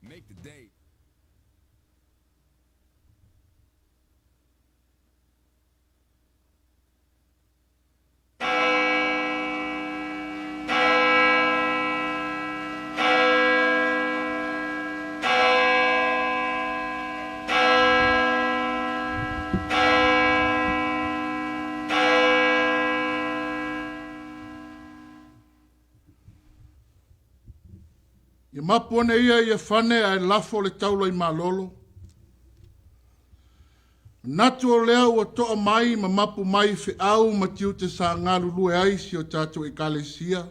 Make the date. Ia mapone ia whane ai lafo le taula I malolo. Natu o lea ua toa mai ma mapu mai whi au ma tiu te sa ngalu lue ai si o tātou ekalesia.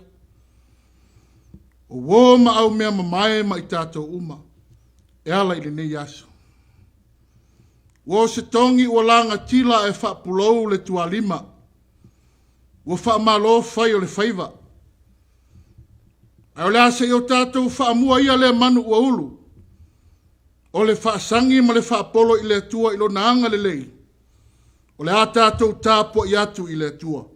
O wō ma au mea ma mai ma I tātou uma. E ala I le nei aso. Wō se tongi ua langa tila e whapulou le tualima. Ua whamalo whai o le whaiva. Ai o le ase I o tātou whaamua ia le manu ua ulu. O le whaasangi ma le whaapolo I le atua I lo naanga le lei. O le a tātou tāpua I atu I le atua.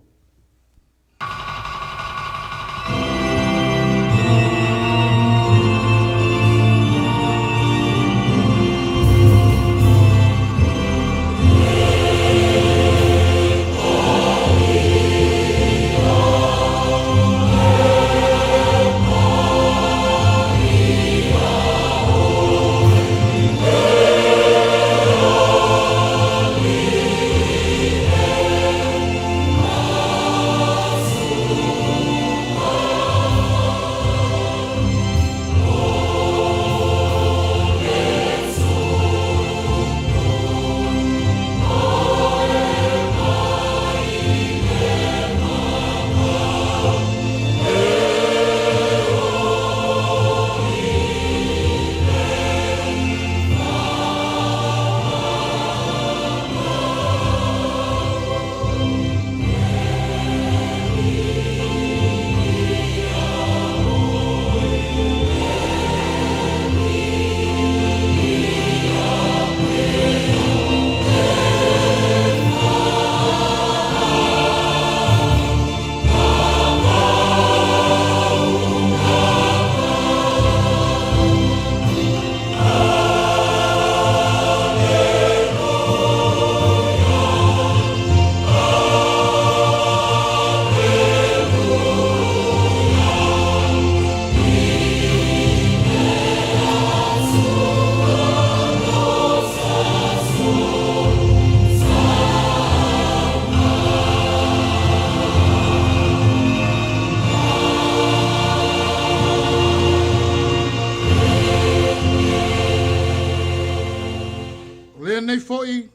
Nei foi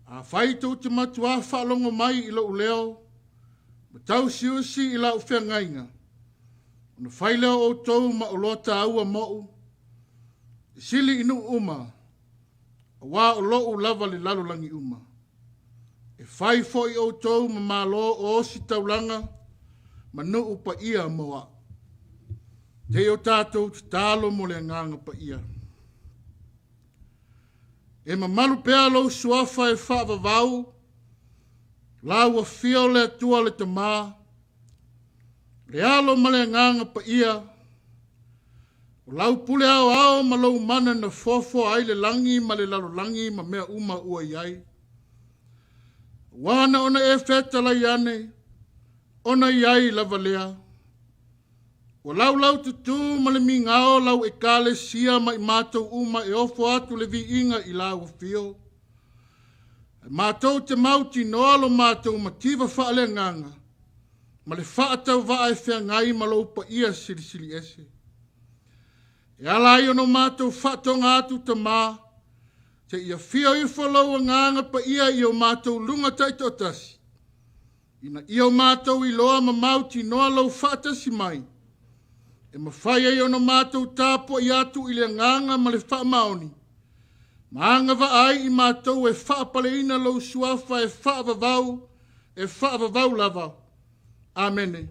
a fai tau te matua whaalongo mai I lo uleo ma tau siusi I lau whiangainga ona fai leo o tau ma o lota aua mo'u sili inu uma a wā o lo lava le lalolangi uma E whai fo i o tau ma malo o si taulanga, ma no upa ia moa. Te o tātou te tālo mo le nganga pa ia. E ma malu pēa lau suafa e whaavavau, lau a whio le atua le te mā, le alo ma le nganga pa ia, o lau pule Aoao ma lau mana na fofo ai le langi ma le lalo langi ma mea uma ua iai. Wana ona e feta lai ane, ona iai lava lea. O lau tutu ma le mingao lau e kale sia ma i mātou uma e ofo atu le vi inga i lau o fio. Mātou te mauti noalo mātou ma tiva wha le nganga, ma le wha tau wa e whea ngai ma lau pa ia sili ese. E ala i ono mātou wha tonga atu ta mā, te ia fio i whalau nganga pa ia i o mātou lunga taito tasi. Ina i o mātou i loa ma mauti noa lau wha tasi mai, e ma whai ai ono mātou tāpo i atu i le nganga ma le wha maoni. Maanga wa ai i mātou e wha paleina lau suafa e wha vavau lava. Amene.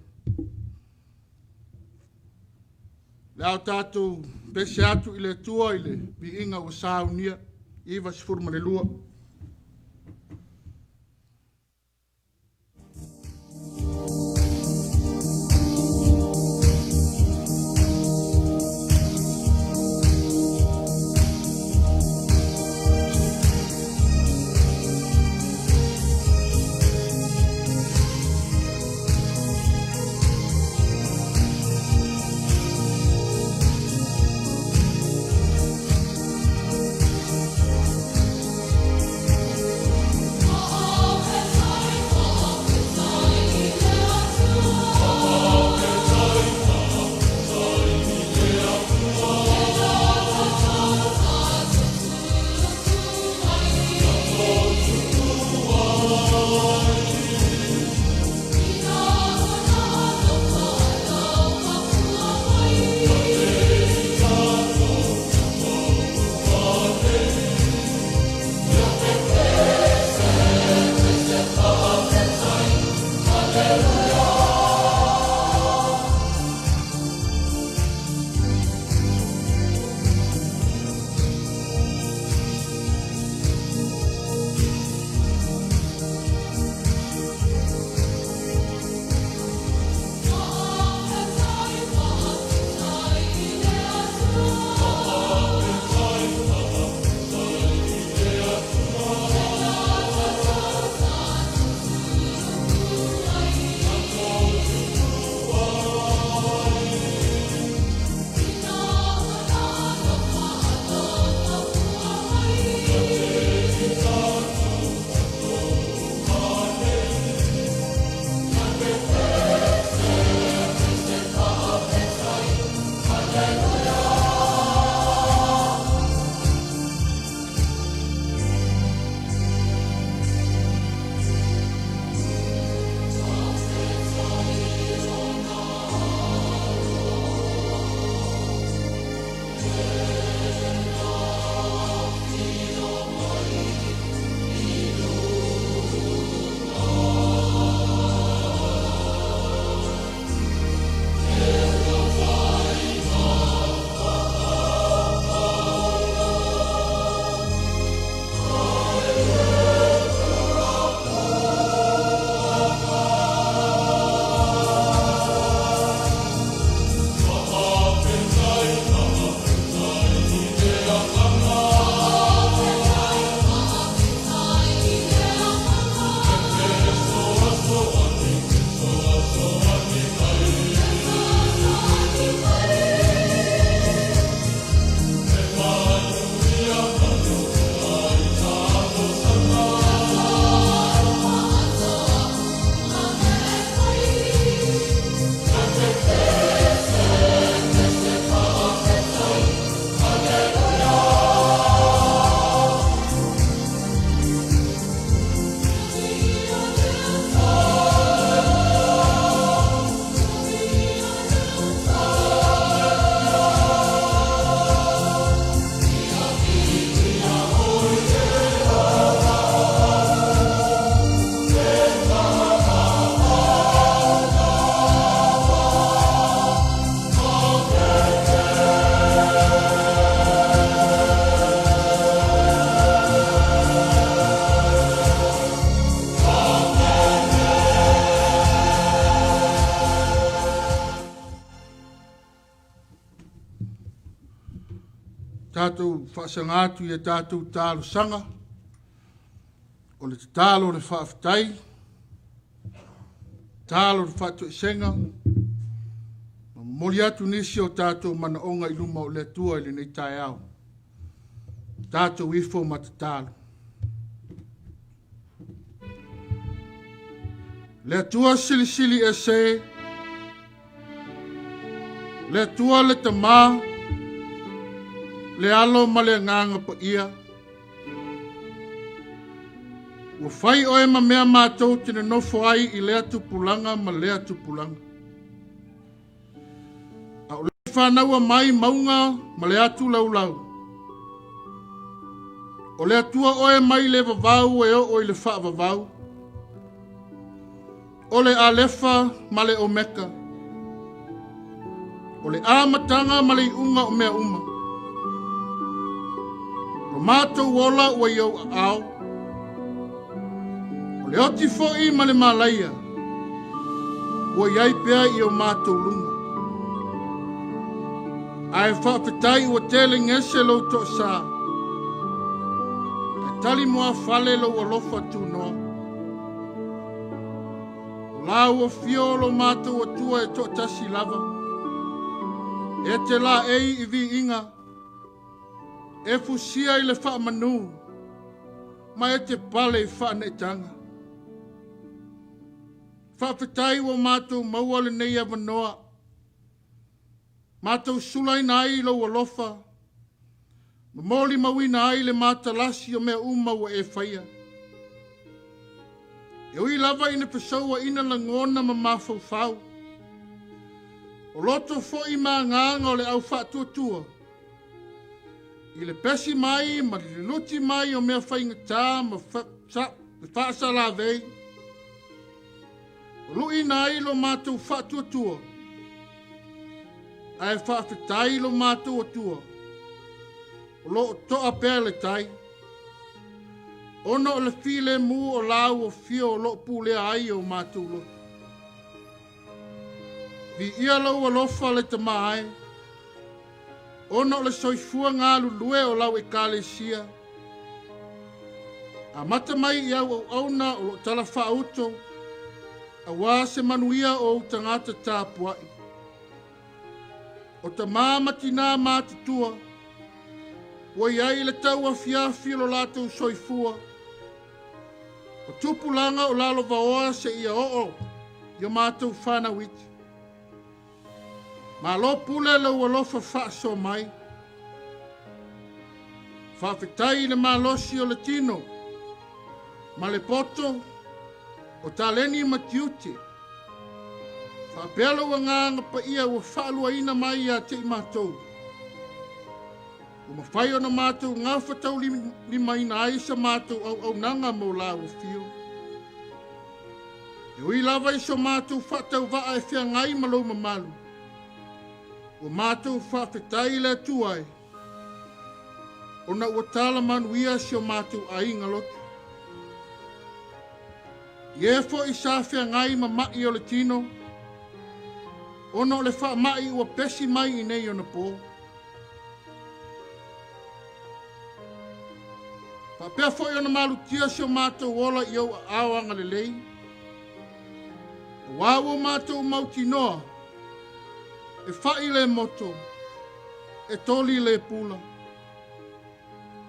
Leo tātou pese atu i le tua i le vi inga o Sauniga, iwa sifurma le lua. tātou whaasangātu i a tātou tālo sanga, o le tālo le whaafitai, tālo le whaatu senga, moli atu nisi o tātou mana onga i luma o le tua i le nei tai au. Tātou ifo ma te tālo. Le tua sili sili e se, le tua le tamā, le alo ma le nganga pa ia. Ua whai oe ma mea mātou tine nofo ai i lea tupulanga ma lea tupulanga. A o le whanaua mai maunga ma le atu laulau. O le atua oe mai le vavau e o i le wha vavau. O le alefa ma le omeka. O le amatanga ma le unga o mea uma. O mātou wola ua iau ao. O le oti fo'i ma le malaia. Ua iai pea i o mātou lunga. Ai whaapetai ua tele ngese Lotu sa. Ai tali mua fale lo ua lofa tu noa. La ua fiolo mātou atua e toa tasi lava. E te la ei i vi inga. E fusia i le wha manu. Ma e te pale i wha netanga. Whaapetai ua mātou maua le nei avanoa. Mātou sulai nai lo ua lofa. Mamoli mawina ai le mātalasi o mea uma ua e whaia. E ui lava ina pesaua ina la ngona ma mawhau. O loto fo i mā nganga o le au whaatuatua. I le pesi mai ma le luti mai o mea whainga tā ma whaasa la vei. O lui nai lo mātou whaatuatua. Ai whaafetai lo mātou atua. O lo toa pēle tai. Ono o le file mu o lau o fio o lo pūlea ai o mātou lo. Vi ia lau a lofa le tamai. Ono le soifua ngā lulue o lau e kālesia. A mata mai i au auna o lo tala whaauto. A wā se manuia o tangata tāpuai. O ta māmati nā mātutua. Wa iai le tau a fiafi lo lātou soifua. O tupulanga o lalo vaoa se ia oo. Ia mātou whana witi. Mā lo pule lau alofa whaaso mai. Whawhetai le mā losi o le tino. Ma le poto. O taleni matiuti. Whapelo wa nganga pa ia ua whaalua ina mai a te i mātou. O mawhai o na mātou ngā whatau lima ina aisa mātou au nanga mo la o fio. E ui lava iso mātou whatau waa e whia ngai malo mamalu. O mātou whawhetai le tuai. O na ua tala manuia si o mātou a inga lotu. Ie fo i sa whia ngai mamai o le tino. Ono le wha mai ua pesi mai i nei o na pō. Pa pia fo i o na malu tia si o mātou ola i au Aoanga le lei. Wawo mātou mauti noa. E whai le moto. E toli le pula.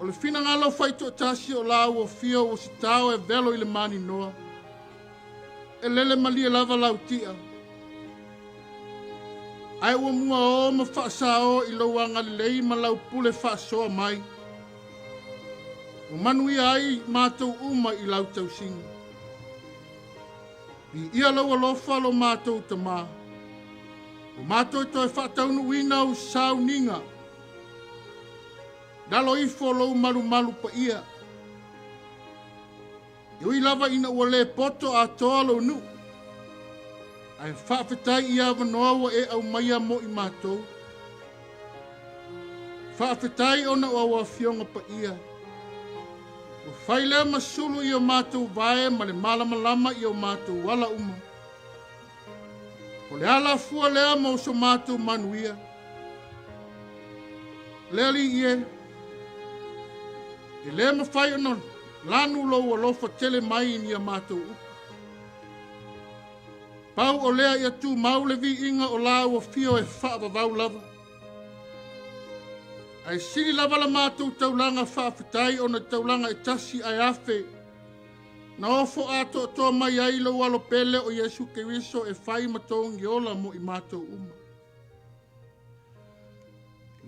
O le fina ngalo whai to tasi o lau o fio o si tau e velo i le mani noa. E lele malia lava lau tia. Ai ua mua o ma whaasao i lauanga lei ma lau pule whaasoa mai. O manui ai mātou uma i lau tau singa. I ia lau alofa lo mātou tamā. O mātou toi whaataunu wina o Sauniga. Dalo ifo lau malu malu pa ia. Iui lava ina ua le poto a toa lo nu. Ai whaafetai i awa noa e au maia mo i mātou. Whaafetai ona o awa fionga pa ia. O whaile masulu i o mātou vae ma le malama lama i o mātou wala uma. O le ala fua lea mo so mātou manuia. Leli ie, E le mawhai ana lanu lo alofa tele mai ni a mātou upu. Pau o lea ia tū maulevi inga o la ua fio e whaavavau lava. Ai siri lava la mātou taulanga whaafitai o na taulanga e tasi ai afe. Na ofo ato toa mai ai lo alo pele o Yesu Keriso e whai matongi ola mo i mātou uma.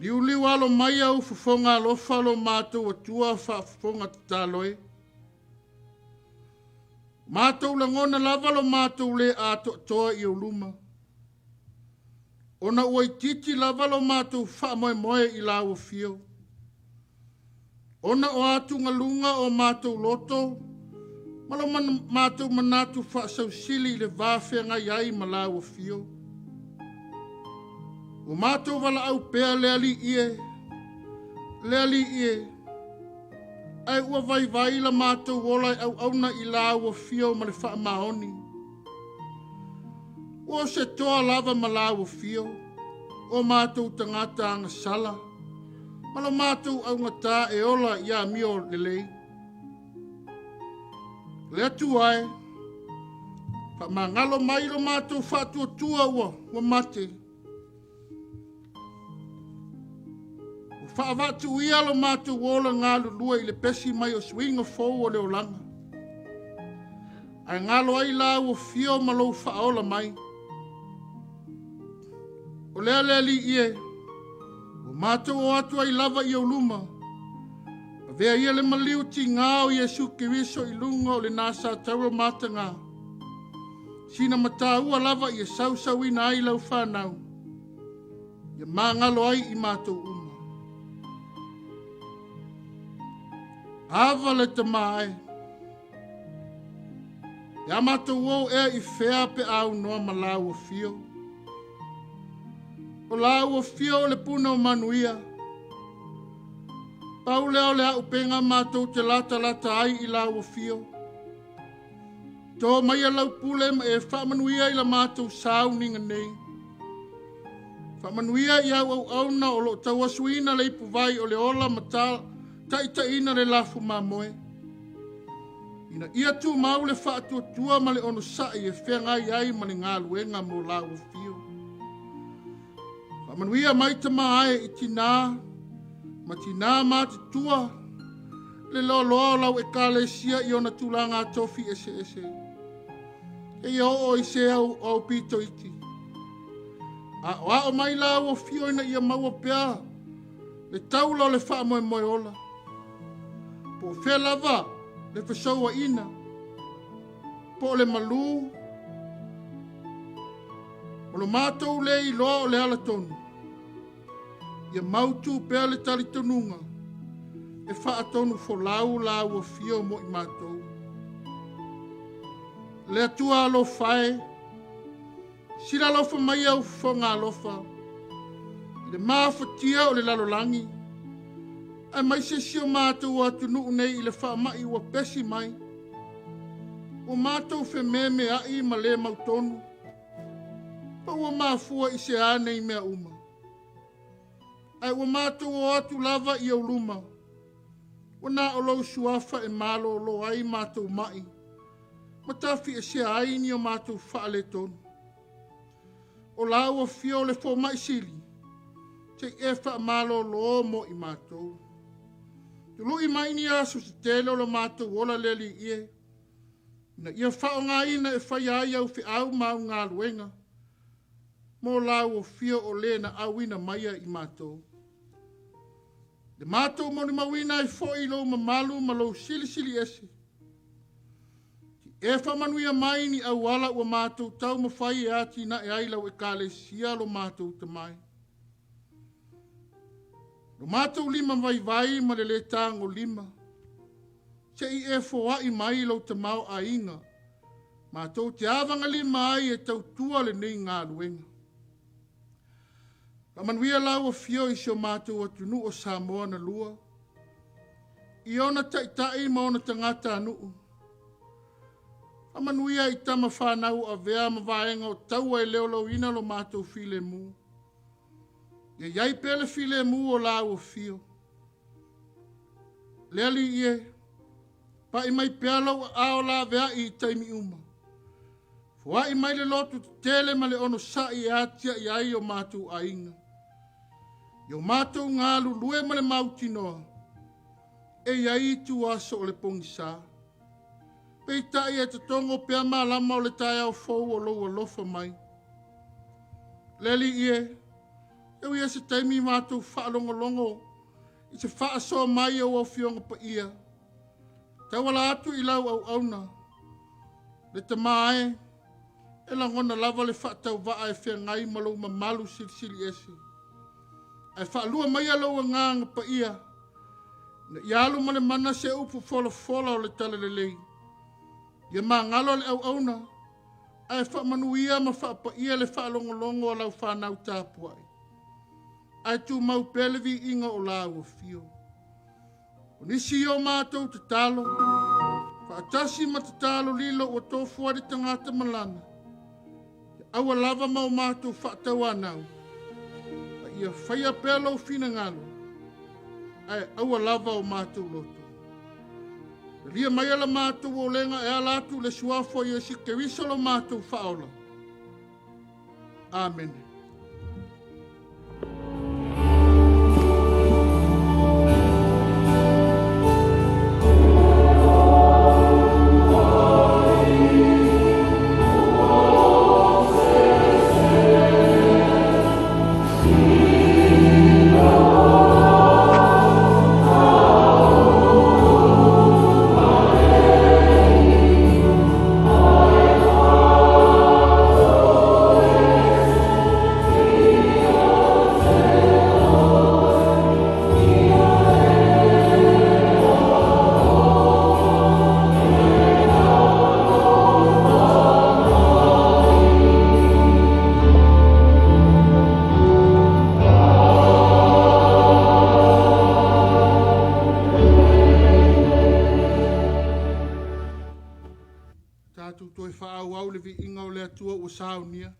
Liu alo mai au fufonga alofa lo mātou atua whaafonga tataloe. Mātou langona lava lo mātou le ato toa i uluma. Ona ua titi lava lo mātou wha moe i la ua fio. Ona o atu ngalunga o mātou loto. Malo mātou manatu wha sau sili le vāwhenga iai ma la ua fio. O mātou wala au pēa leali ie. Ai ua vai la mātou wolai au auna i la ua fio ma le wha maoni. O se toa lava ma la ua fio. O mātou tangata anga sala. Malo mātou au ngata e ola ia mio lelei. Le atu ai. Pa mangalo mai lo mātou whātua tua ua mate. Whaavatu ia lo mātou wola ngā lulua i le pesi mai o swinga fōu o leo langa. Ai ngalo ai la ua fio ma lou whaola mai. O lea li ie. O mātou o atu ai lava i o luma. A vea ia le maliu ti ngā o Yesu Keriso i lunga o le nasa taura mata ngā. Sina mata ua lava i e sau ina ai lau whanau. Ia mā ngalo ai i mātou uma. Hava le tamae. Ia mātou wau ea i whea pe au noa ma la ua fio. O la ua fio le puna o manuia. Pau leo le au penga mātou te lata ai i la ua fio. Tō mai a lau pule ma e whamanuia i la mātou sau ninga nei. Whamanuia i au na o lo tawasuina le ipu vai o le ola matal. Ta ina le lafu mamoe. Ina ia tu mau le whaatua tua ma le ono sai e whenga iai ma le ngā luenga mo la ua fio. Whamanuia mai tamae i tina, ma tina mati tua, le loa lau e kālesia i ona tūlanga tofi ese. E ia o i se au pito iti. A o mai la ua fio ina ia maua pea, le taula le wha moe ola. Po fe lava le fesoa ina. Po le malu. O lo mātou le i loa o le ala tonu. Ia mautu pea le tali tonunga. E wha atonu fo lau la ua fio mo i mātou. Le atua alo whae. Sira lofa mai au fonga alofa. Le māwhatia o le lalolangi. Ai mai se sio mātou atu nuu nei i le wha mai ua pesi mai. O mātou fe me ai ma le mautonu. Pa ua māfua i se ane i mea uma. Ai ua mātou o atu lava i au luma. O nā o lau suafa e malo lo ai mātou mai. Matafi e se ai ni o mātou wha le tonu. O lau o fio le fo mai sili. Te e wha malo lo mo i mātou. Tulu i mai ni aso se tele o lo mātou wola leli ie. Na ia whao ngā ina e whai ai au fi au mau ngā luenga. Mō lau o fio o le na au ina maia i mātou. Le mātou mo ni mawina e fo i lo mamalu ma lo sili ese. E whamanuia mai ni au wala ua mātou tau mawhai e ati na e ailau e kāle sia lo mātou te mai. Lo mātou lima vai ma le tango lima. Se i e foa i mai lau te mau a inga. Mātou te awanga lima ai e tau tua le nei ngā luenga. Ka manuia lau a fio i sio mātou atunu o Samoa na lua. I ona tai ma ona tangata anuu. Ka manuia i tama whanau a vea ma vaenga o taua e leo lau ina lo mātou file mu. Ia iai pele file mu o lau a fio. Leali ie, pa i mai pealo ao la vea i taimi uma. Fua i mai le lotu tele ma le ono sa i atia i ai o mātou ainga. Yo mātou ngā lulue ma le mauti noa. E iai tu aso o le pongisa. Pei tai e te tongo pea maa lama o le tai au fau o loa lofa mai. Leli ie, eu ia se taimi mātou whaalongolongo. I se whaasoa mai au fionga pa ia. Tawala atu i lau au auna. Le te mae, e la ngona lava le whaatau waa e whia ngai malau ma malu sili esi. Ai whaalua mai alau a nganga pa ia. Na ialu ma le mana se upu fola o le tala le lei. Ia maa ngalo le au auna. Ai whaamanuia ma whaapa ia le whaalongolongo o lau whanau tāpuai. Ai tu mau pelevi inga o lau o fio. O nisi o mātou te talo. Whaatasi ma te talo lilo o tōfua de tangata malana. Aua lava mau mātou whaatau anau. Ia whaia pelo fina ngalo. Ai aua lava o mātou loto. Lia mai ala mātou o lenga e alatu le suafo i esi ke risalo mātou whaola. Amen. Toi fa Aoao le vi inga o le atua o Sauniga.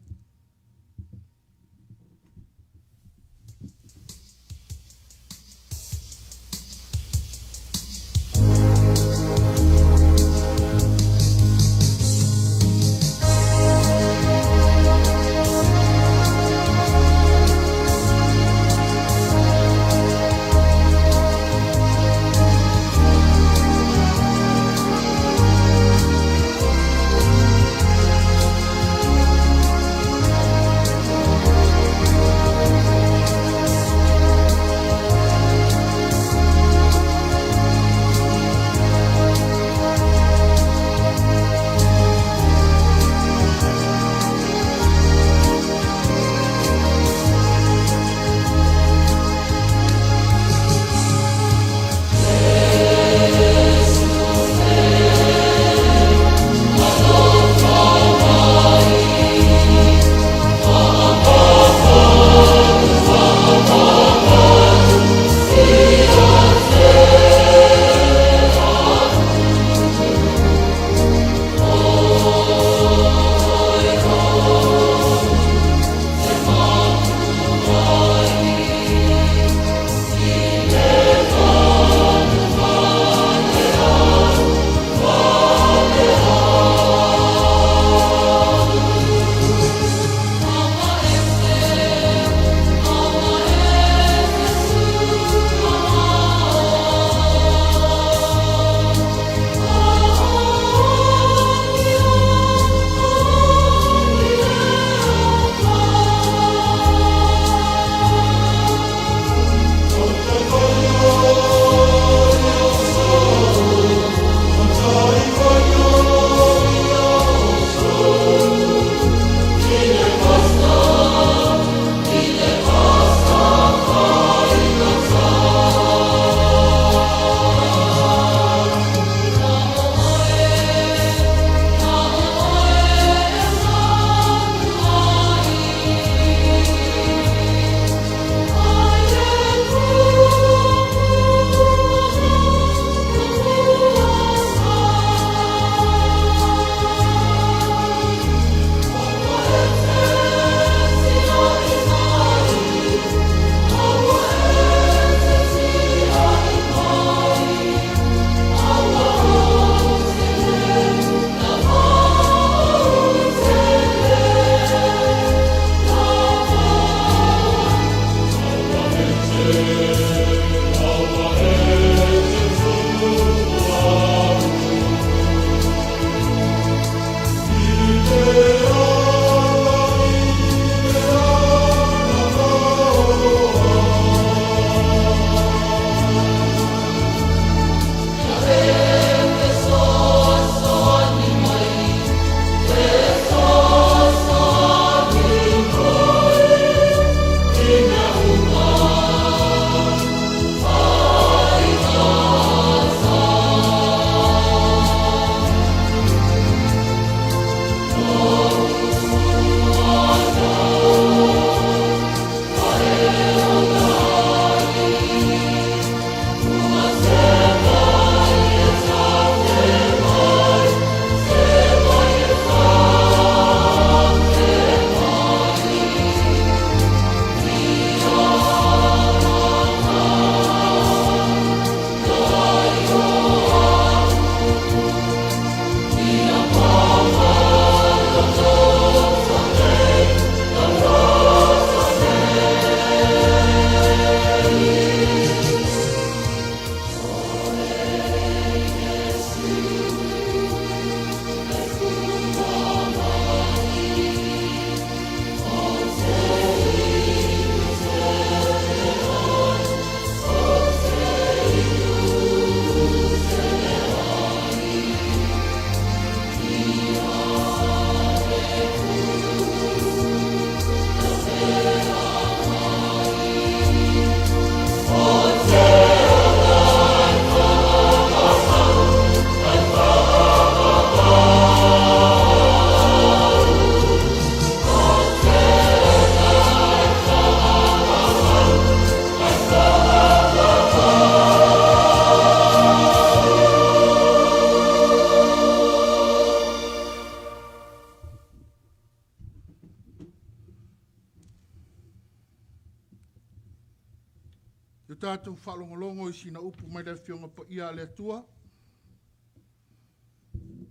tātou whalongolongo I sina upu mai le whionga pa ia le atua.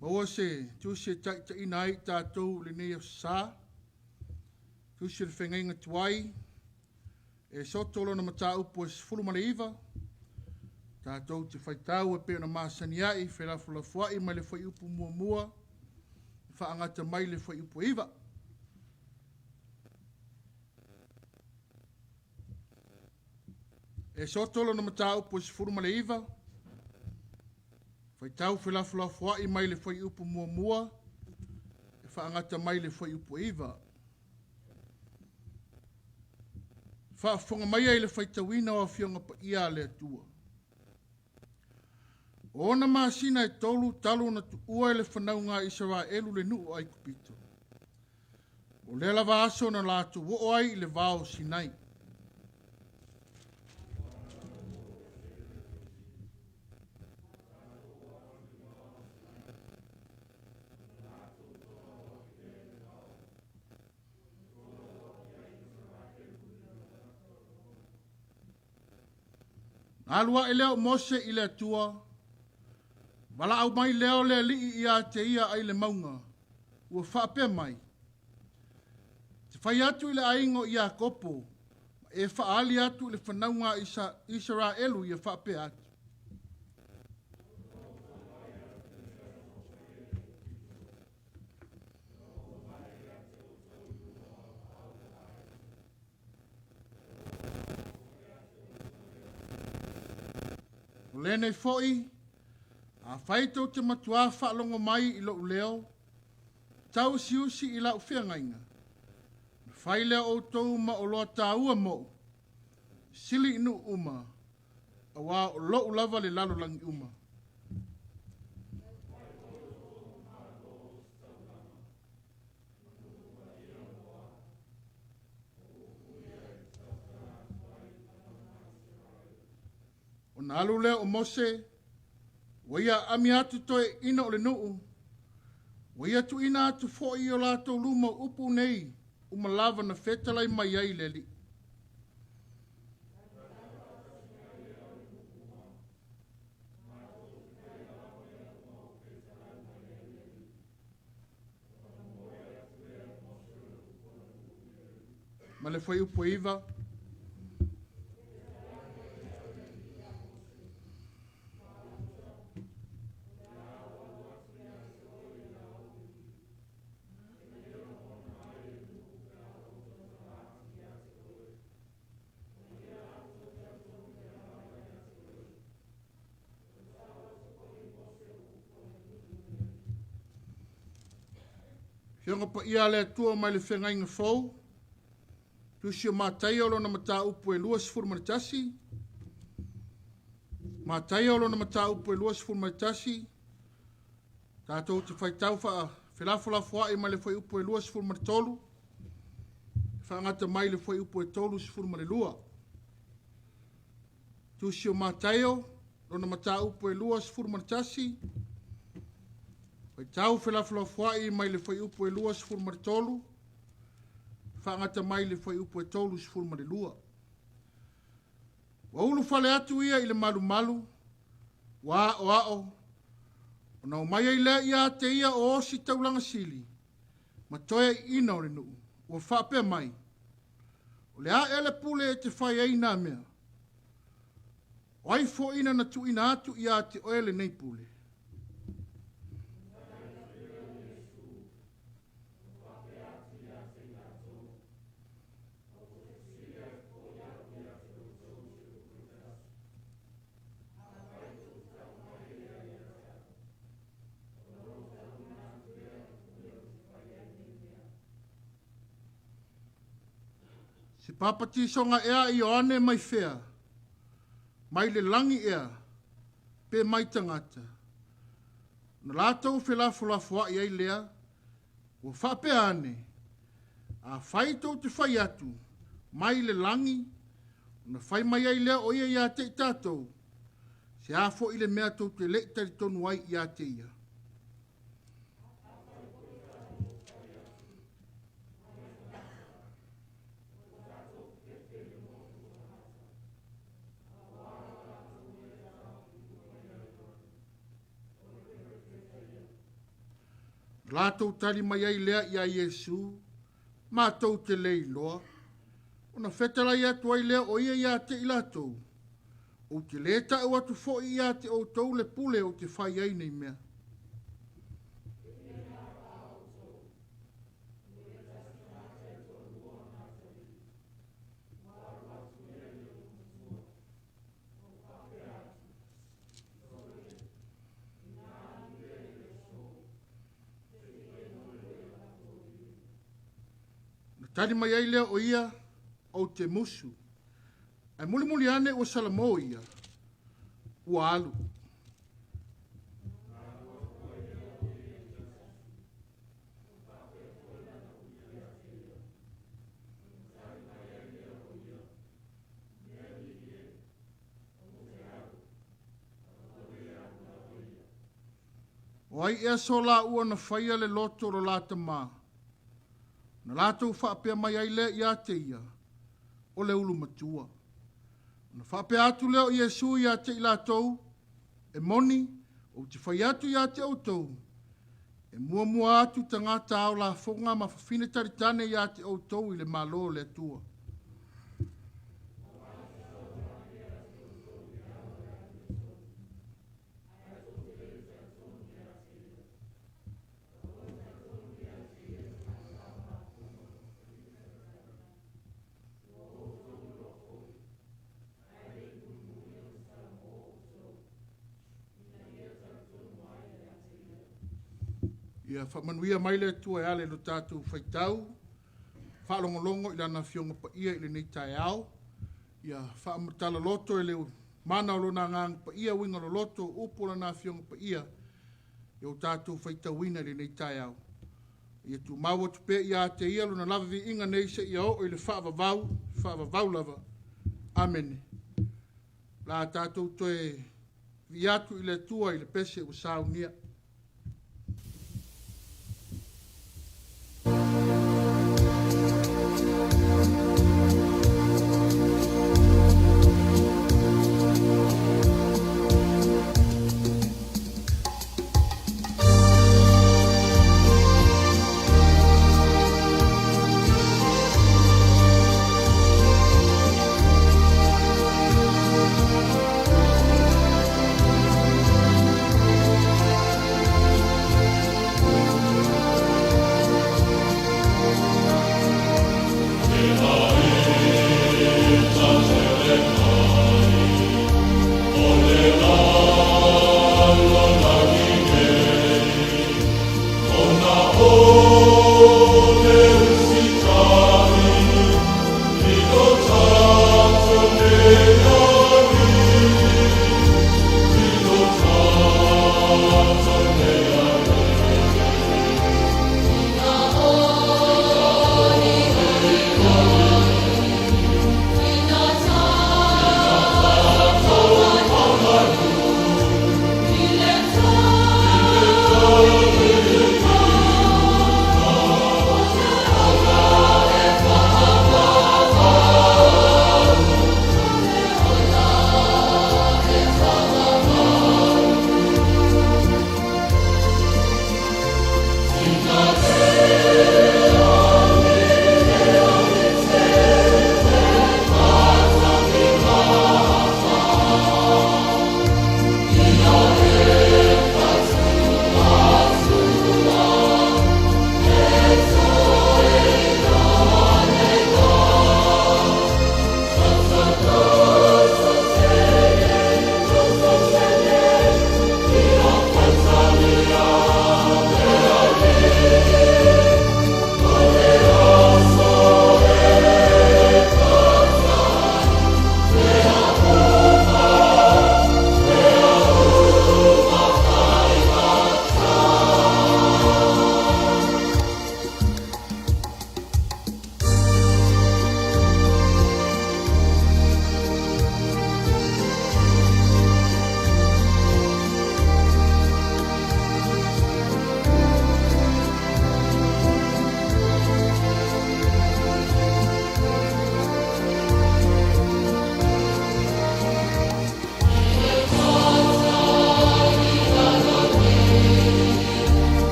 Baua se, tu se tai ina ai tātou le nei sa. Tu se le whengainga tuai. E sotolo na mata upu e sifuru male iwa. Tātou te whaitau e peo na māsani ai, whelafulafuai mai le whai upu mua mua. Whaangata mai le whai upu iwa. E sotolo na mata upu e sifuru male iwa. Whaitau whelafulafuai mai le whai upu mua mua. E whaangata mai le whai upu iwa. Whaafonga mai ai le whaitawina o whionga pa ia le atua. Ona maasina e tolu talu na tu ua le whanaunga Israelu le nuu ai kupito. O le lava aso na lātu wo ai le vao Sinai. Alua e leo Mose I le atua. Wala au mai leo le li ia te ia ai le maunga. Ua whape mai. Te whai atu I le aingo ia kopo. E whaali atu le whanaunga Israelu ia whape atu. O lene foi. A whaito te matua whaalongo mai I lo leo, tau siusi I lau whiangainga. Whai leo o tau ma o loa tāua mo, sili inu uma, a wā o lo lava le lalo langi uma. O na alu leo o Mose, Waia ami atu toe ina o le nuu. Waia tu ina atu fōi o lātou luma upu nei. Uma lava na whetalai mai ai leli. Ma le whai upu iwa. Whionga pa ia le tua mai le whengainga whou. Tusio mātai olo na mata upu e luas furmanitasi. Mātai olo na mata upu e luas furmanitasi. Tātou te whaitau wha whelafulafuai mai le whai upu e luas furmanitolu. Whaangata mai le whai upu e tolu si furmanilua. Tusio mātai olo na mata upu e luas furmanitasi. Wai tau whelafulafuai mai le whai upu e lua sifuru maritolu. Whaangata mai le whai upu e tolu sifuru marilua. Wa ulu whale atu ia I le malu malu. Wa o ao. O nau mai ai lea ia te ia o osi taulanga sili. Ma toia ina o le nuu. Ua whape mai. O le a ele pule e te whai eina mea. O ai fo ina na tu ina atu ia te oele nei pule. Se papati songa ea I oane mai whea, mai le langi ea, pe mai tangata. Na lātou whelafulafua I ai lea, ua whape ane, a whaitou te whai atu, mai le langi, na whai mai ai lea o ia te tātou, se a fo I le mea tau te le tari tonu ai ia te ia. Lātou tali mai ai lea ia Iesu, mātou te leiloa. Ona whetara ia tuai lea o ia te ilatou. O te leta o atu fo ia te o tau le pule o te whai ai nei mea. Tani mai ai lea o ia o te musu. Ai muli ane o salamo ia. Ua alu. O ai ea so la ua na whaia le loto ro la tamā. Na lātou whaapea mai ai lea ia te ia, o le ulu matua. Na whaapea atu leo Iesu ia te i lātou, e moni, o te whai atu ia te outou, e mua atu tangata au la whonga ma whawhine taritane ia te outou i le malo le atua. Ia whamanuia mai le tua e ale lo tātou whaitau. Whaalongolongo i lana fionga pa ia i le nei tae ao. Ia whaamatala loto e leo mana o lona ngang pa ia winga lo loto upo lana fionga pa ia. Ia o tātou whaitau ina i le nei tae ao. Ia tu maua tupe ia te ia lona lava vi inga nei se ia o i le whaavavau lava. Amen. La tātou toe vi atu i le tua i le pese o Sauniga.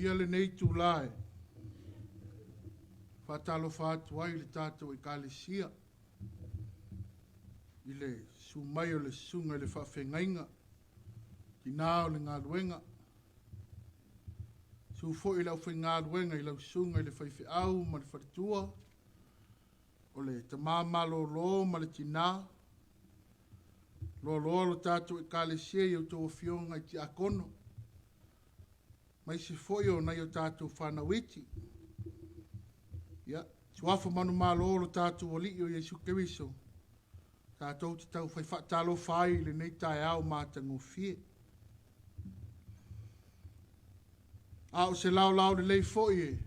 ia le nei Iulai. Whatalo whātu ai le tātou e kālesia. I le sumai o le sunga le whawhengainga. Ki nāo le ngā luenga. Sufo i lau whi ngā luenga i lau sunga i le whaiwhiau ma le wharitua. O le tamama lo ma le tina. Lo lo tātou e kālesia i au tō whionga i ti akono. Mai se foi o nai o tātou whanawiti. Ia, suafa manu malo o tātou o li o Jesu Keriso. Tātou te tau whai whaatalo whai le nei tai au mātango fie. A o se lau le lei foi e.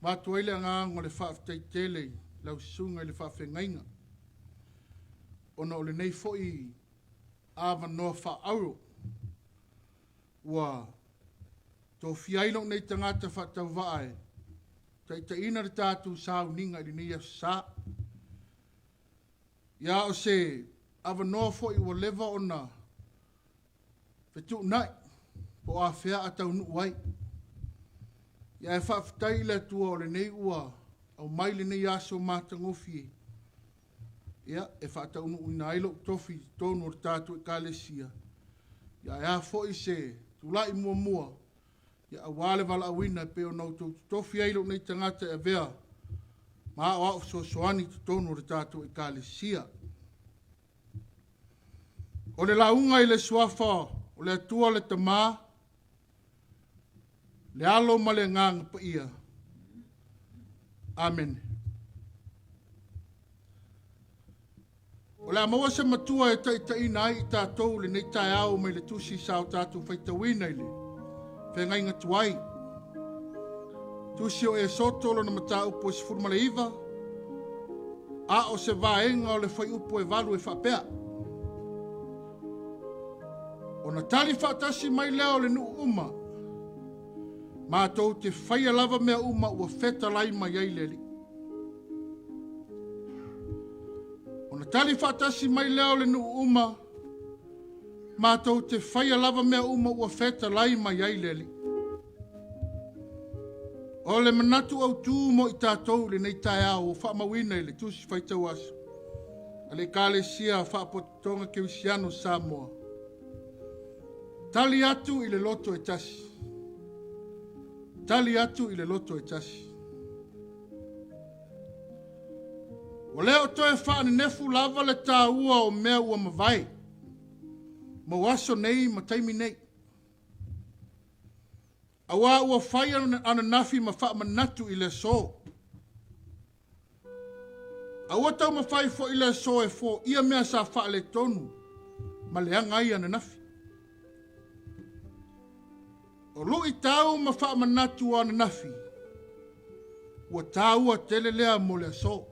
Mātu eile angango le whaaftai tele lau sunga le whaafengainga. Ona o le nei foi awa noa whaaro. Ua tō whiailo nei tangata whatau vae. Ta ina le tātou Sauniga Aso Sa. Ia o se awa noa fo i wa lewa ona. Whetu nai. Po a whea atau nuai. Ia e whaafitai le tua o le nei ua. Au mai le nei aso mātangofi. Ia e whaatau nu ina ailo tofi tonu o le tātou e kālesia. Ia e a fo i se tulai mua. Ia awale wala awina pe o nau tau tofi ailo nei tangata e vea. Ma Aoao Feasoasoani tonu o le tātou e kālesia. O le launga i le suafa o le atua le tamā. Le alo ma le ngang pa ia. Amen. O le amaua se matua e taina ai i tātou le nei tai au mai le tusi sao tātou whaitawina i le. Whengai ngā tuai. Tusi o e sotolo na mata upo e sifurma le iwa. A o se vaenga o le whai upo e walu e whapea. O na tali whaatasi mai leo le nuu uma. Mātou te whaia lava mea uma ua wheta lai mai ai leli. O na tali whaatasi mai leo le nuu uma. Mātou te whaia lava mea uma ua wheta lai mai ai leli. O le manatu au tū mo i tātou le nei tai au o whaamawina i le tusi whaitau aso. A le kālesia whaapotonga ke wisiano Samoa. Tali atu i le loto e tasi. Tali atu i le loto e tasi. O leo toe whaane nefu lava le tā ua o mea ua mawai. Ma waso nei, ma taimi nei. Awa ua whai ana nafi ma wha manatu i le so. Awa tau ma whai fo i le so e fo ia mea sa wha le tonu. Ma le angai ana nafi. O lui tau ma wha manatu ana nafi. Ua tau a tele lea mo le so.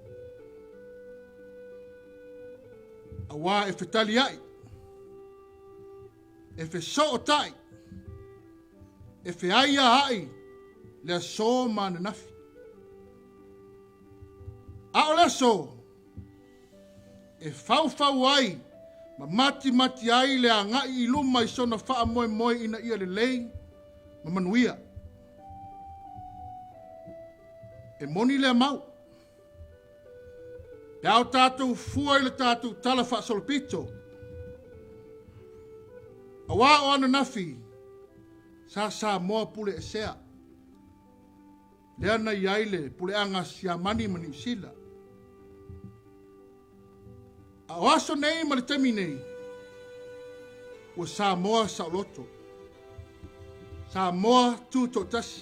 Awa e whetali ai. E whe so o tai. E whe aia ai. Lea so ma na nafi. A o lea so. E whau ai. Ma mati ai lea ngai i luma i sona wha moe ina ia le lei. Ma manuia. E moni lea mau. Pea o tātou fua i le tātou tala wha solpito. Awa o ana nafi. Sa moa pule e sea. Lea na iaile pule anga siamani mani usila. A oaso nei ma le temi nei. Ua sa moa sa loto. Sa moa tu to tasi.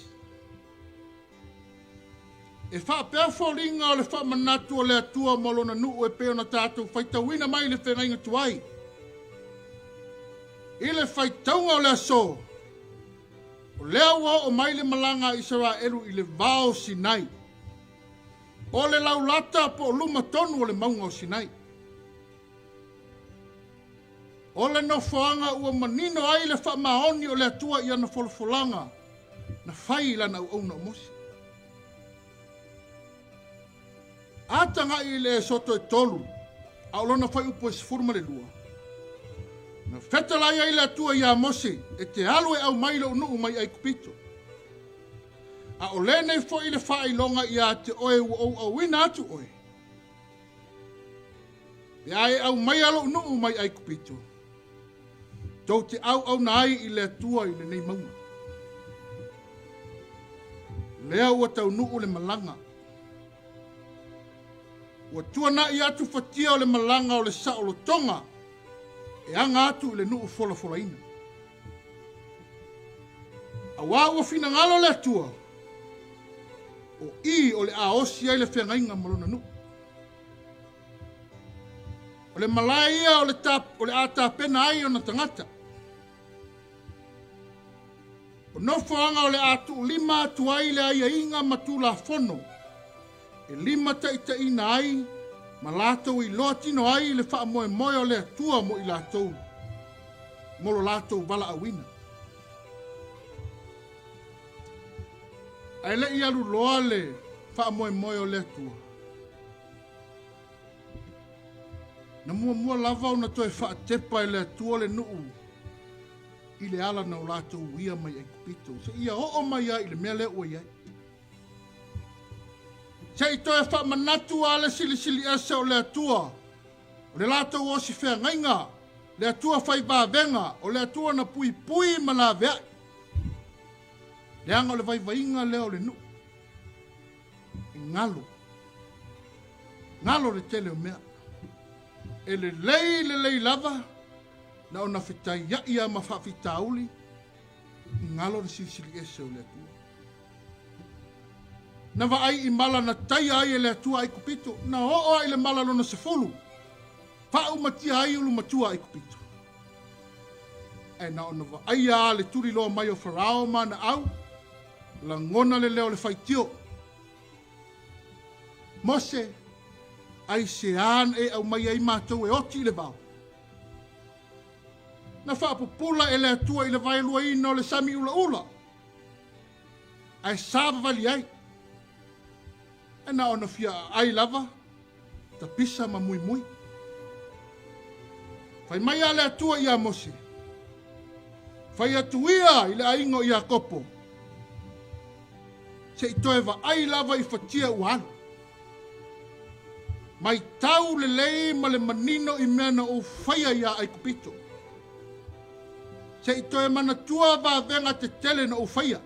E wha pēr fōringa o le wha manatu o le atua molona nuu e pēr na tātou whaitawina mai le whengainga tuai. I le whaitaunga o le aso. O lea ua o mai le malanga Israelu i le vao Sinai. O le laulata po luma tonu o le maunga o Sinai. O le nofoanga ua manino ai le wha maoni o le atua i ana folfolanga. Na whai lana au na mosi. Atanga i le soto e tolu. Aolona whai upo e sifurma le lua. Na whetalai ai le atua i a mose. E te alu e au mailo unu mai ai kupito. A o le nei fo i le whailonga ia te oe au wina atu oe. E ai au mai alo nuu mai ai kupito. Tau te au nai i le atua i le nei maunga. Lea ua tau nuu le malanga. Ua tuana i atu fatia o le malanga o le sa o lo tonga. E anga atu i le nuu fola ina. Awa ua fina ngalo le atua. O i o le aosi ai le whengainga malona nuu. O le malaia o le ata pena ai o na tangata. O nofoanga o le atu lima atu ai le ai inga matula fono. E lima ta ina ai, ma latou i loa tino ai le wha moe o le atua mo i latou. Molo latou wala awina. Ai le i alu loa le wha moe o le atua. Na mua lava o na toi wha tepa i le atua le nuu. I le ala na o latou uia mai ai kupito. Se ia o mai ai le mea le ua iai. Se i toi wha manatu a le sili ese o le atua. O le latou o si whea ngainga. Le atua whai venga. O le atua na pui mana vea. Le anga o le vai leo le nuu. I ngalo. Ngalo le tele o mea. E le lei lava. Na ona fitai ia ma whawhitauli. I ngalo le sili ese o le atua. Na wa ai i mala na tai ai e le atua ai kupito. Na o ai le mala lona se folu. Whau matia ai ulu matua ai kupito. E na ona wa ai a le turi loa mai o wharao ma na au. La ngona le leo le whaitio. Mose, ai se an e au mai ai mātou e oti le vau. Na whaapupula e le atua i le vai lua ina o le sami ula. Ai sāba vali ai. E na ona fia ai lava, ta pisa ma mui. Fai mai a le atua ia Mose. Fai atu ia i le aingo ia kopo. Se i toe wa ai lava i fatia uanu. Mai tau le lei ma le manino i mea na o faya ia ai kupito. Se i toe mana tua wa venga te tele na o faya.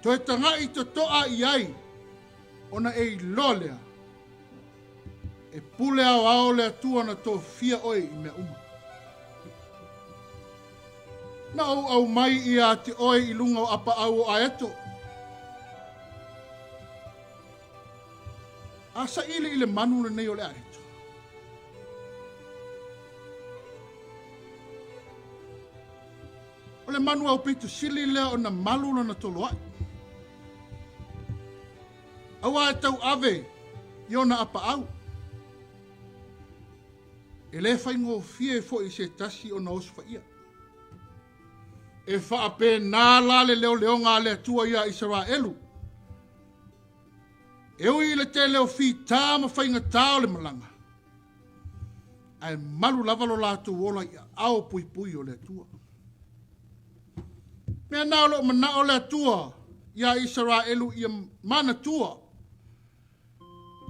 Toe tanga i to toa i ai, ona e i lolea. E pule ao le atua na to fia oi i mea uma. Na au mai i a te oi i lunga o apa au a eto. Asa ili le manu le nei o le a eto. O le manu au pitu sili lea o na malu na tolo ai. Awa e tau ave, i ona apa au. E le whaingo fie fo i se tasi o na osfa ia. E whaape nā la le leonga le atua ia Israelu. E ui le te leo fi tā ma whainga tā o le malanga. Ai malu lava lo lātu wola ia ao pui o le atua. Mea nā lo mana o le atua ia Israelu ia mana tua.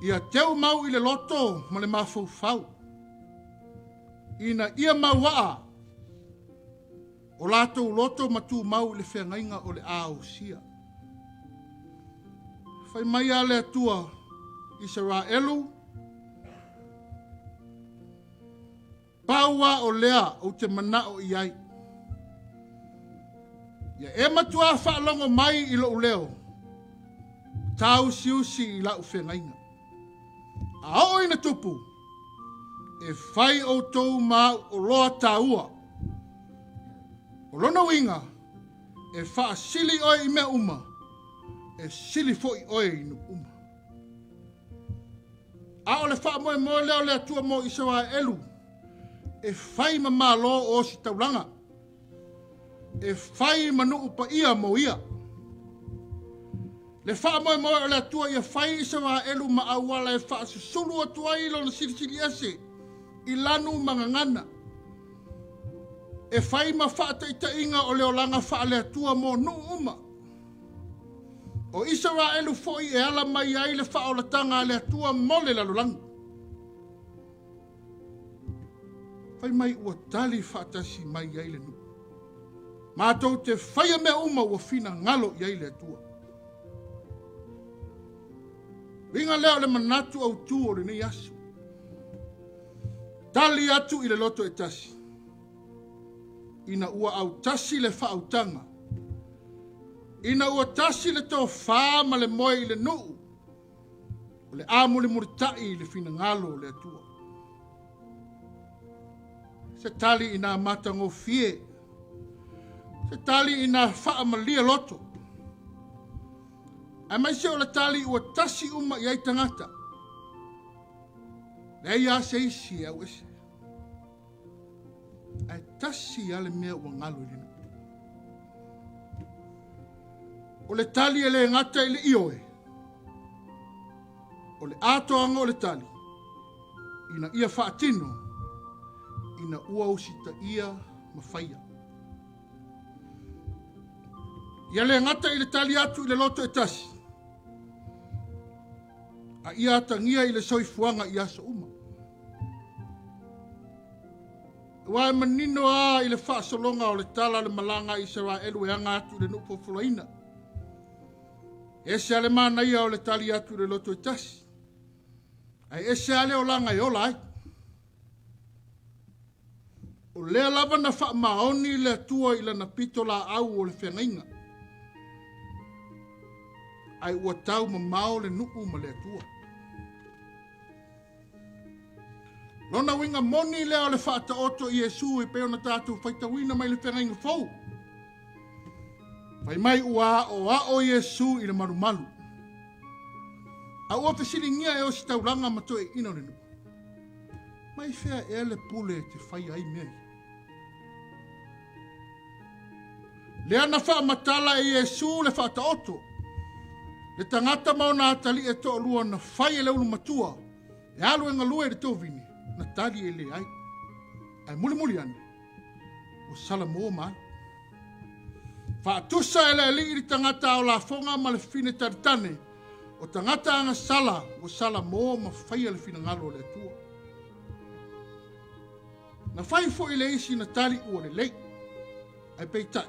Ia teu mau i le loto ma le mafau. Ina ia mawaa. O lātou loto matu mau i le whengainga o le Aoao sia. Whai mai a le atua Israelu. Paua o lea o te manao i ai. Ia e matua whaalongo mai i lo leo. Tau siusi i lau whengainga. Ao ina tupu. E whai o tau mau o loa taua. O lona winga. E wha sili oi i mea uma. E sili fo i oi i nu uma. A o le wha moe leo le atua mo Israelu. E whai ma lo o si taulanga. E whai manu upa ia mo ia. Le wha moe o le atua ia whai Israelu ma awala e wha susulu atua i lona sili ese. I lanu mangangana. E whai ma wha ta inga o leo langa wha le atua mo nu uma. O Israelu foi e ala mai ai le whaolatanga le atua mole lalolangu. Whai mai ua tali whaatasi mai ai le nuku. Mātou te whaia mea uma ua whina ngalo i ai le atua. Ringa leo le manatu au tū o le nei asu. Tali atu i le loto e tasi. Ina ua au tasi le whautanga. Ina ua tasi le tō whā ma le moe i le nuu. O le āmuli muritai i le whina ngalo o le atua. Se tali ina matango fie. Se tali ina wha malia loto. Ai mai se o le tali ua tasi uma i ai tangata. Nei a se isi au ese. Ai tasi ale mea ua ngalo i lina. O le tali e le ngata i le ioe. O le atoanga o le tali. Ina ia whaatino. Ina ua usita ia mawhaia. Ia le ngata i le tali atu i le loto e tasi. A ia atangia i le soifuanga i aso uma. Wa manino a i le whaasolonga o le tala le malanga i Israelu e anga atu i le nupo fulaina. Ese ale mana ia o le tali atu i le loto e tasi. Ai ese ale o langa i ola ai. O lea lava na wha maoni le atua i lana pito la au o le whengainga. Ai ua tau ma mao le nuku ma le atua. Lona winga moni lea o le whaata oto i Yesu i peo na tātou whaitawina mai le whengainga fau. Pai mai ua o Yesu i le marumalu. A ua pesiringia e o si tauranga mato e ino le nuku. Mai whea e le pule te whai ai mei. Lea na wha matala e Yesu le whaata oto. Le tangata mau na atali e to lua na whai e leulu matua. E alu e ngalua e le tovini. Na tali e le ai. Ai muli ane. O sala moa maa. Whaatusa e le li i tangata o la fonga ma le fine taritane. O tangata anga sala. O sala moa ma whai e le fina ngalo le atua. Na whai fo i le isi na tali ua le lei. Ai peitai.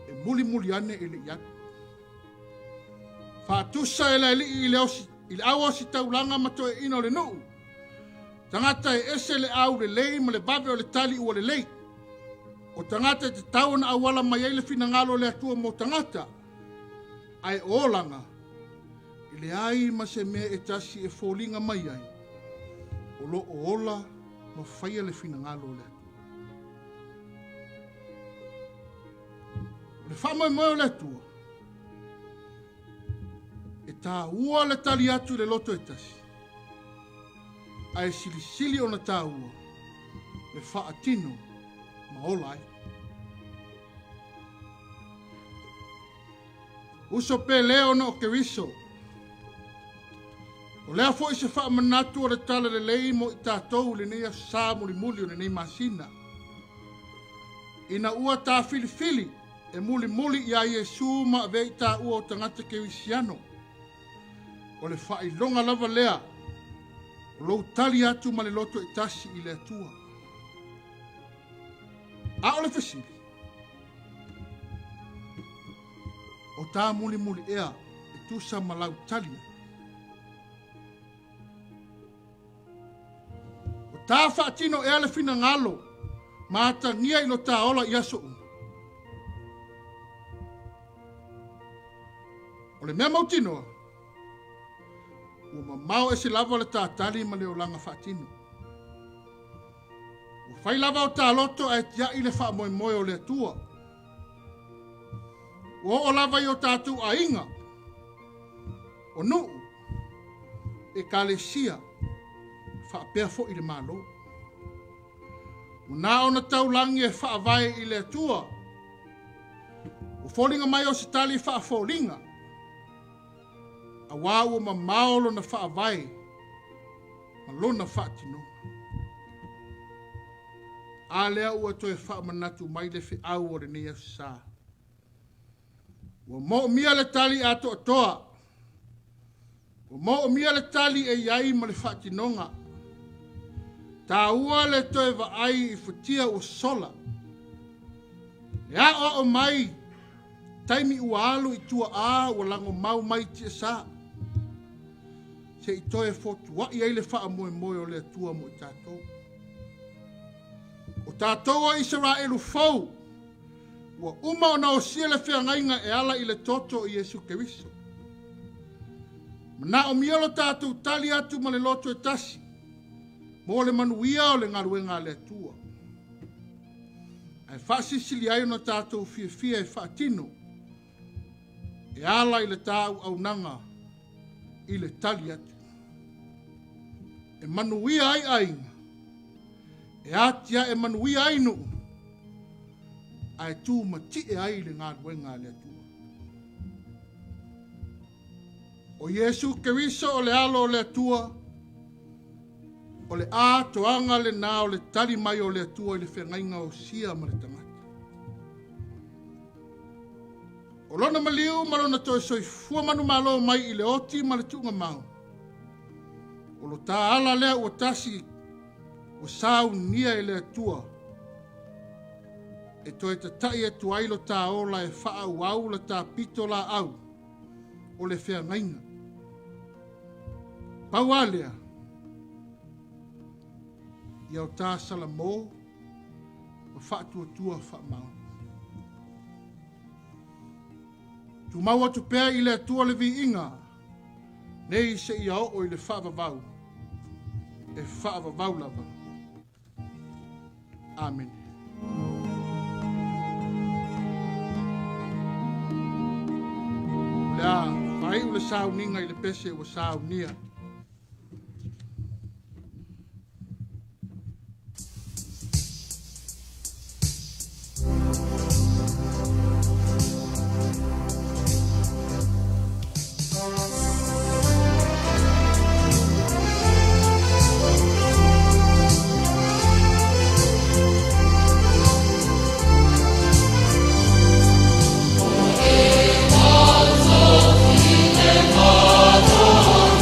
E muli ane e le ian. Whaatusa e le li i le osi. I le awa si taulanga mato e ino le nuu. Tangata e ese le au le lei ma le babe o le tali ua le lei. O tangata te tau na awala mai ai le fina ngalo le atua mo tangata. Ai olanga. I le ai ma se mea e tasi e fōlinga mai ai. O lo o ola ma whaia le fina ngalo le atua. O le whamai mai o le atua. E tā ua le tali atu le loto e tasi. Ai sili o na tā ua. Le whaatino ma olai. Uso pe leo na o keriso. O lea fo i se wha manatu o le tala le lei mo i tātou le nei sa muli o le nei masina. Ina ua tā fili e muli i a Yesu ma vei tā ua o tangata kerisiano. O le wha i longa lava lea. O lou tali atu ma le loto i tasi i le atua. A o le fesili. O tā muli ea e tusa malau tali. O tā whaatino ea le fina ngalo. Mata ngia ilo tā ola i aso uma. O le mea mautinoa. Ua mamau e se lava le tā tali ma le o langa whaatino. Ua whai lava o tā loto e tia i le wha moe o le atua. Ua o lava i o tātou a inga. O nuu. E ka le sia. Wha pēr fo i le malo. Una o na taulangi e wha vai i le atua. O fōlinga mai o se tali wha fōlinga. A wāua ma maolo na wha vai. Ma lona wha tino. A lea ua toe wha manatu mai le whi au o le nei Aso Sa. Ua mo mia le tali ato atoa. Ua mo mia le tali e iai ma le whaatinonga. Tā ua le toe wa ai I whatia o sola. E a o mai, taimi ua alu I tua a ua lango mau mai tia sa. Se I toe fotu wa I le wha moe moe o le tua mo I tātou. O tātou a Israelu fau, ua uma o na o sia le whiangainga e ala I le toto I Yesu Keriso. Mana o miolo tātou tali atu ma le loto e tasi, mo le manuia o le ngaruenga le atua. Ai whaasisili ai na tātou fia e whaatino, e ala I le tāu au nanga I le tali atu. E manuia ai ainga, e atia e manuia ai no, ai tū mati e ai le ngaruenga le atua. O Yesu Keriso o le alo o le atua, o le a toanga le nā o le tali mai o le atua I le whengainga o sia ma le tangata. O lona maliu malona toi soi fua manu malo mai I le oti ma le tunga mau. O lo tā ala lea ua tasi o sau nia I le atua. E toi ta tai e tuai lo tā ola e wha au la tā pito la au o le whengainga. Paualea, iau tā salamo, o whaatua wha mau. Tu mau atu pēr I le atua le vi inga, nei se iau o I le whaavavau, e whaavavau lava. Amen. Lea, whai ule Sauniga I le pese o Saunia. Aoao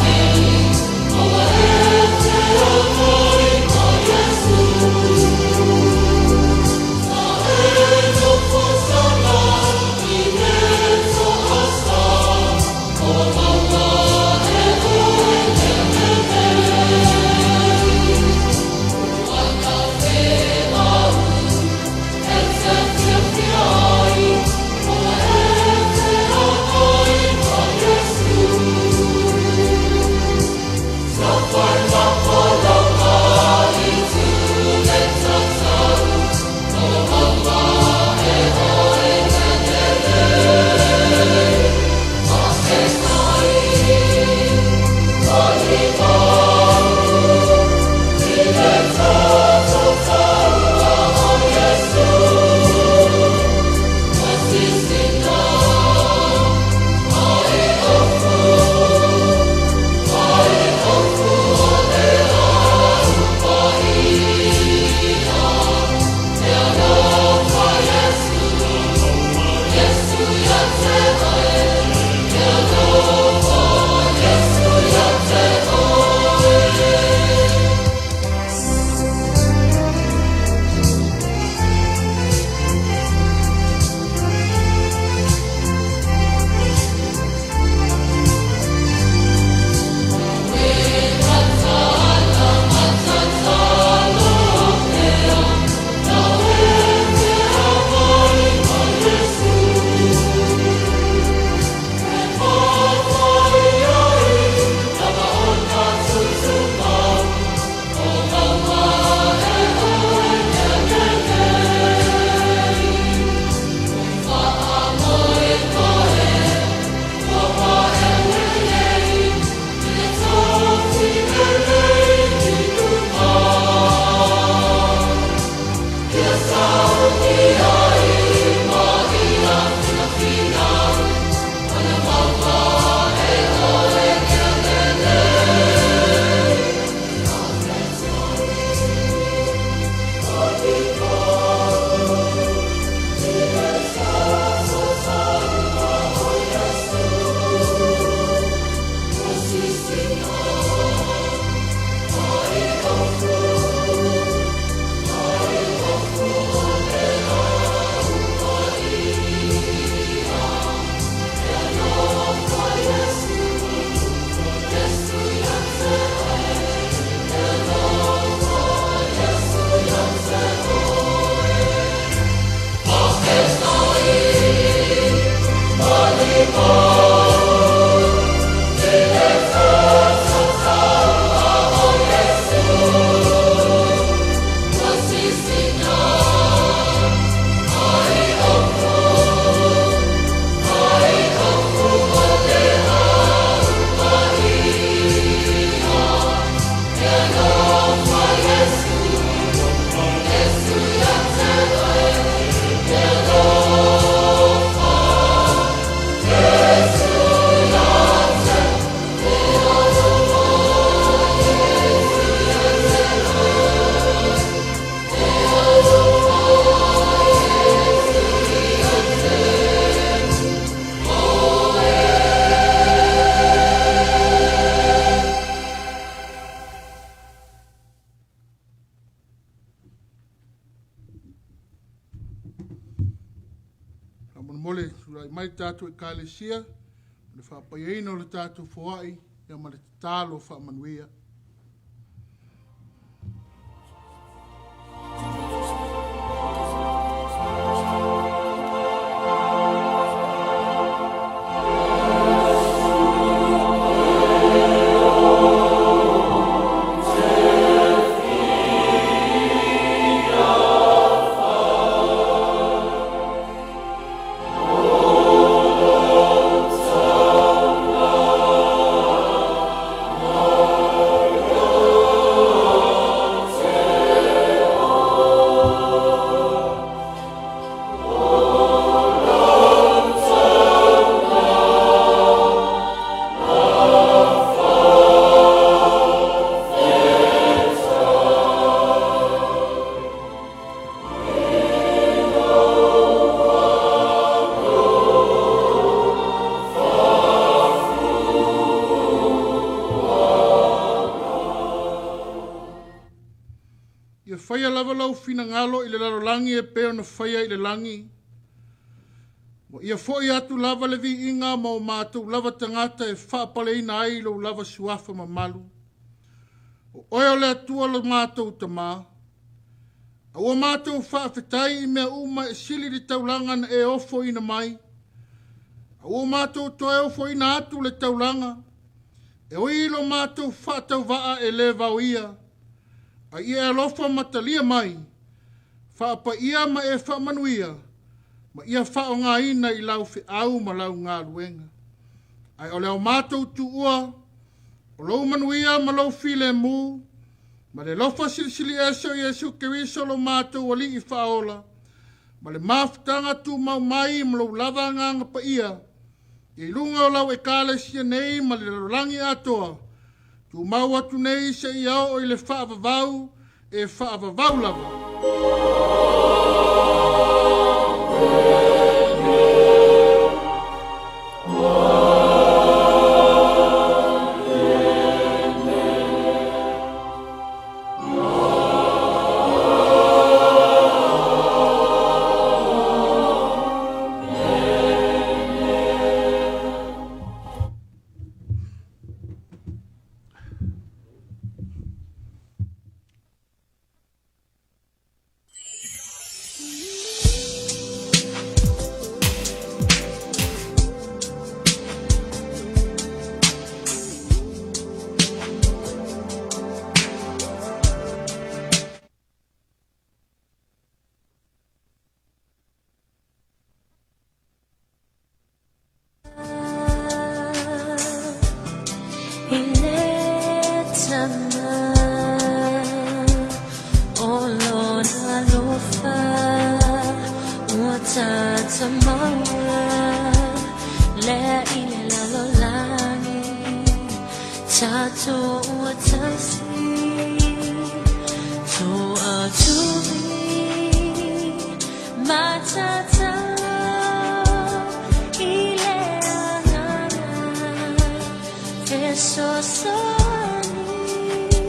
mole sulai mai tātou e kālesia, le whapaiaina o le tātou foai, ia ma le tālo whamanuia. Whaia lava lau fina ngalo i le larolangi e peo na whaia i le langi. Mo ia foi atu lava le vi inga ma o mātou lava tangata e whaapale ina ai lo lava suafa ma malu. O oio le atua lo mātou tamā. A ua mātou whaafetai i mea uma e sili di taulanga na e ofo ina mai. A ua mātou toe ofo ina atu le taulanga. E oi lo mātou whaatau waa e le vau ia. A ia e lofa matalia mai, whaapa ia ma e whaamanuia, ma ia whao ngā ina i lau au ma lau ngā luenga. Ai o leo mātou tu ua, o lau manuia ma lau file mū, ma le lofa silisili eso i Yesu Keriso lo mātou wali i whaola, ma le mafutanga tu mau mai ma lau lava nganga pa ia, i lunga o lau e kālesia nei ma le rangi atoa, tu mau atu nei se i au o i le whaavavau e whaavavau lava. Feasoasoani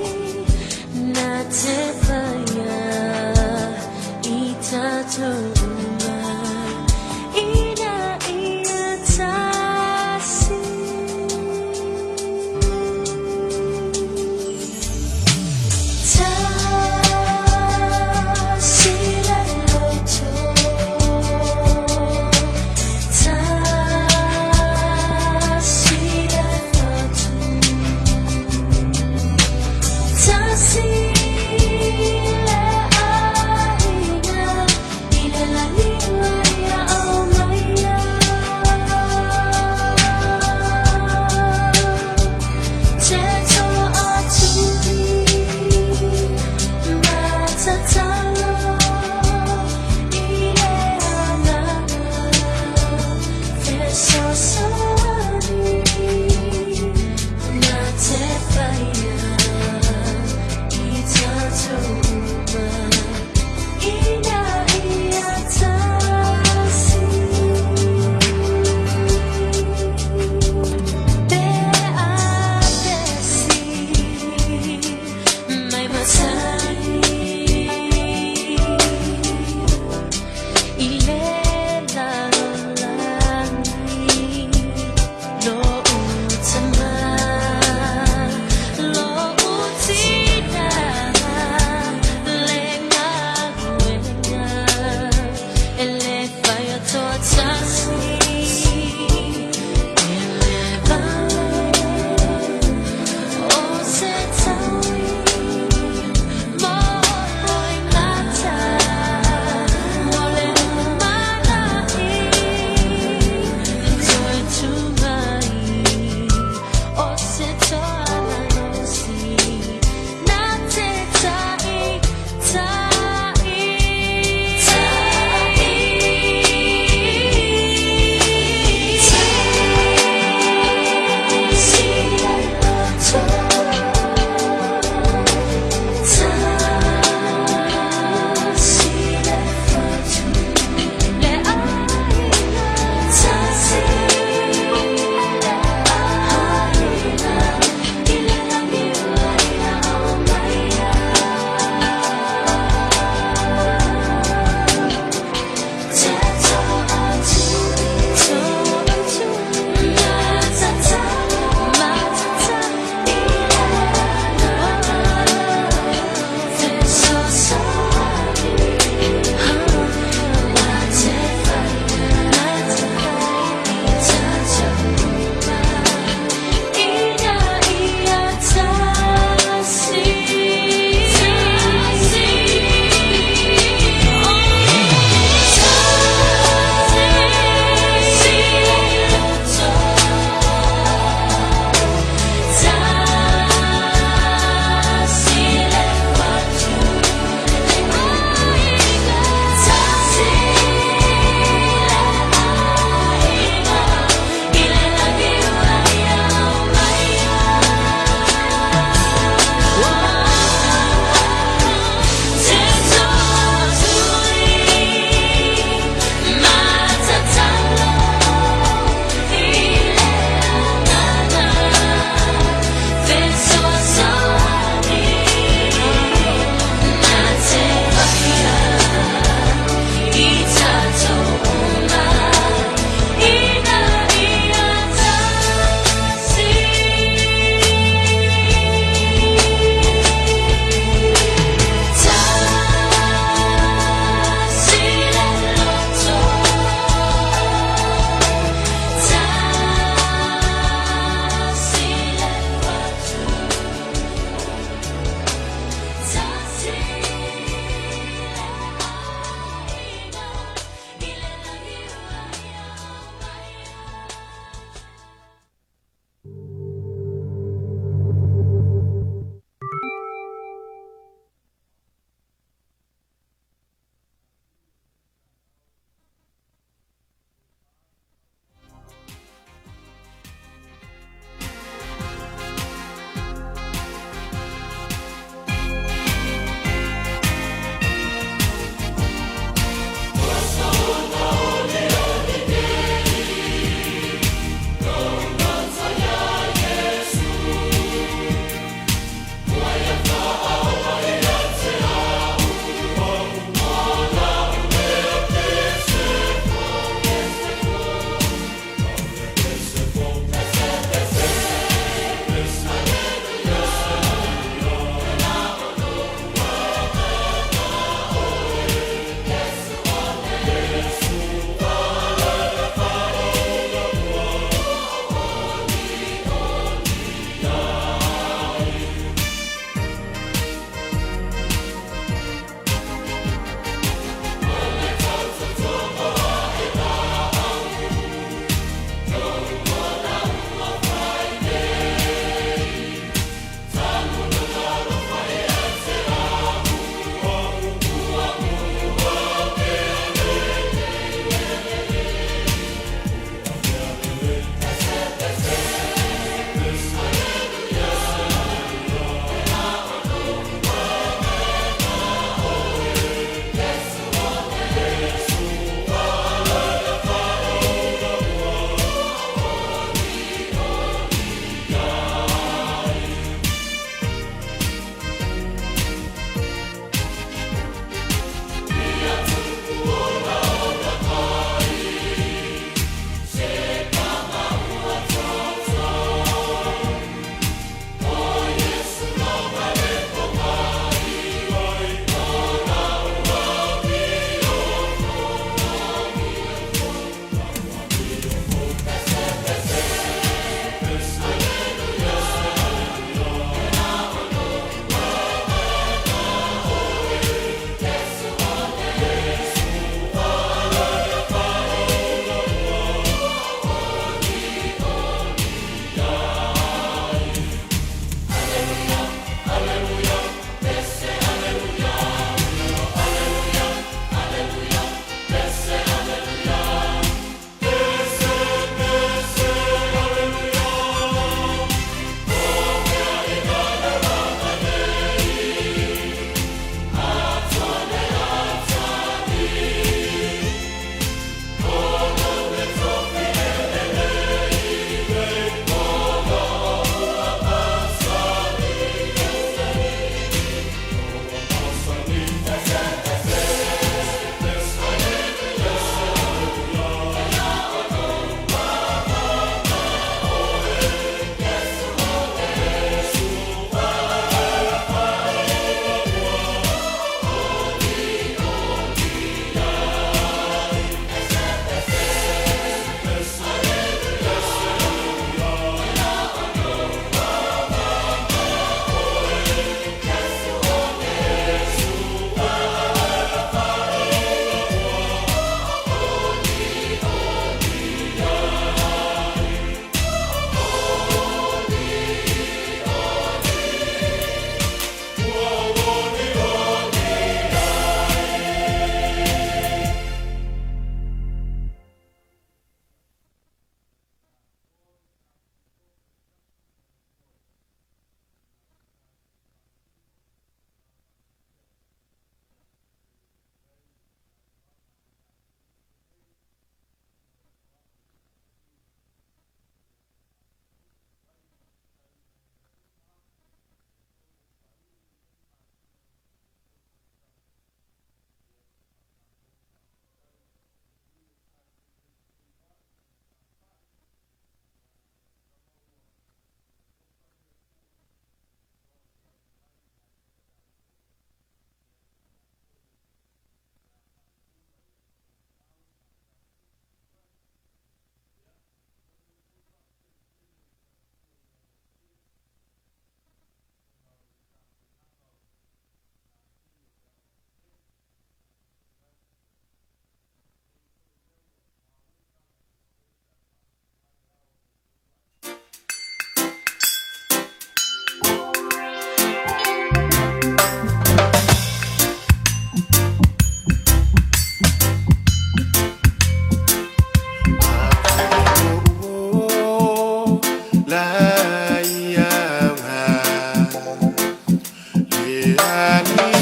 ani